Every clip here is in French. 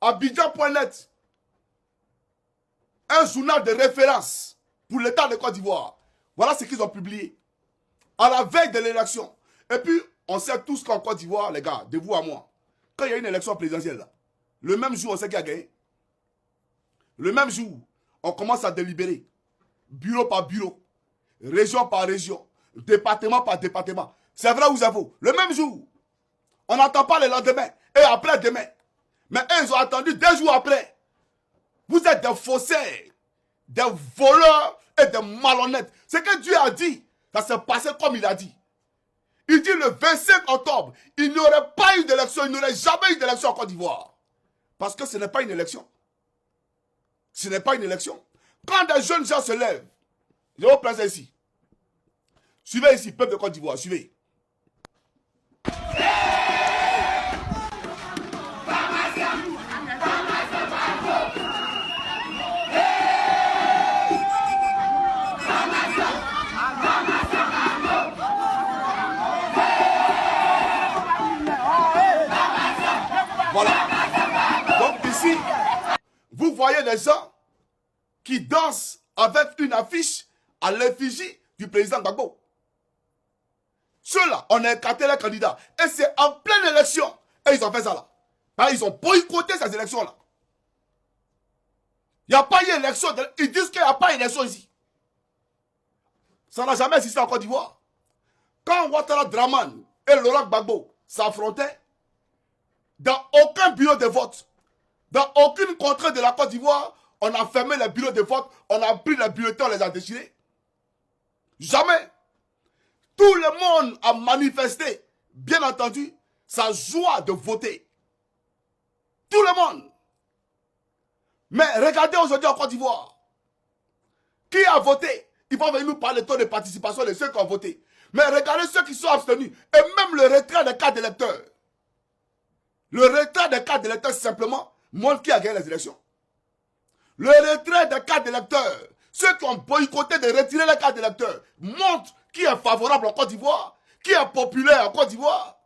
Abidjan.net, un journal de référence pour l'État de Côte d'Ivoire. Voilà ce qu'ils ont publié. À la veille de l'élection. Et puis, on sait tous qu'en Côte d'Ivoire, les gars, de vous à moi, quand il y a une élection présidentielle, là, le même jour, on sait qui a gagné. Le même jour, on commence à délibérer. Bureau par bureau, région par région, département par département. C'est vrai ou c'est faux? Le même jour. On n'entend pas le lendemain et après-demain. Mais eux, ils ont attendu 2 jours après. Vous êtes des faussaires, des voleurs et des malhonnêtes. Ce que Dieu a dit, ça s'est passé comme il a dit. Il dit le 25 octobre, il n'y aurait pas eu d'élection, il n'y aurait jamais eu d'élection en Côte d'Ivoire. Parce que ce n'est pas une élection. Ce n'est pas une élection. Quand des jeunes gens se lèvent, je vais vous placer ici. Suivez ici, peuple de Côte d'Ivoire, suivez. Voilà. Donc ici, vous voyez les gens qui dansent avec une affiche à l'effigie du président Gbagbo. Ceux-là, on a écarté les candidats. Et c'est en pleine élection. Et ils ont fait ça là. Ils ont boycotté ces élections-là. Il n'y a pas eu élection. Ils disent qu'il n'y a pas d'élection ici. Ça n'a jamais existé en Côte d'Ivoire. Quand Ouattara Draman et Laurent Gbagbo s'affrontaient, dans aucun bureau de vote, dans aucune contrée de la Côte d'Ivoire, on a fermé les bureaux de vote, on a pris les bulletins, on les a déchirés. Jamais. Tout le monde a manifesté, bien entendu, sa joie de voter. Tout le monde. Mais regardez aujourd'hui en Côte d'Ivoire. Qui a voté? Il va venir nous parler de taux de participation de ceux qui ont voté. Mais regardez ceux qui sont abstenus. Et même le retrait des cartes d'électeurs. Le retrait des cartes d'électeurs, simplement, montre qui a gagné les élections. Le retrait des cartes d'électeurs, ceux qui ont boycotté de retirer les cartes d'électeurs, montre qui est favorable en Côte d'Ivoire, qui est populaire en Côte d'Ivoire.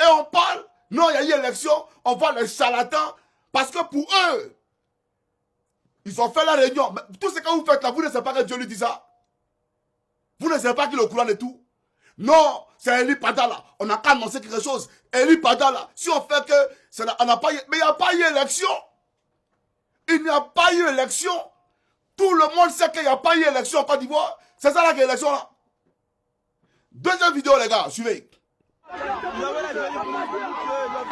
Et on parle, non, il y a eu élection, on voit les charlatans, parce que pour eux, ils ont fait la réunion. Mais tout ce que vous faites là, vous ne savez pas que Dieu lui dit ça. Vous ne savez pas qu'il est au courant de tout. Non, c'est Eli Padala. On n'a qu'à annoncer quelque chose. Eli Padala, si on fait que... on n'a pas eu, mais il n'y a pas eu élection. Il n'y a pas eu élection. Tout le monde sait qu'il n'y a pas eu élection en Côte d'Ivoire. C'est ça là qu'il y a élection là. Deuxième vidéo les gars, suivez.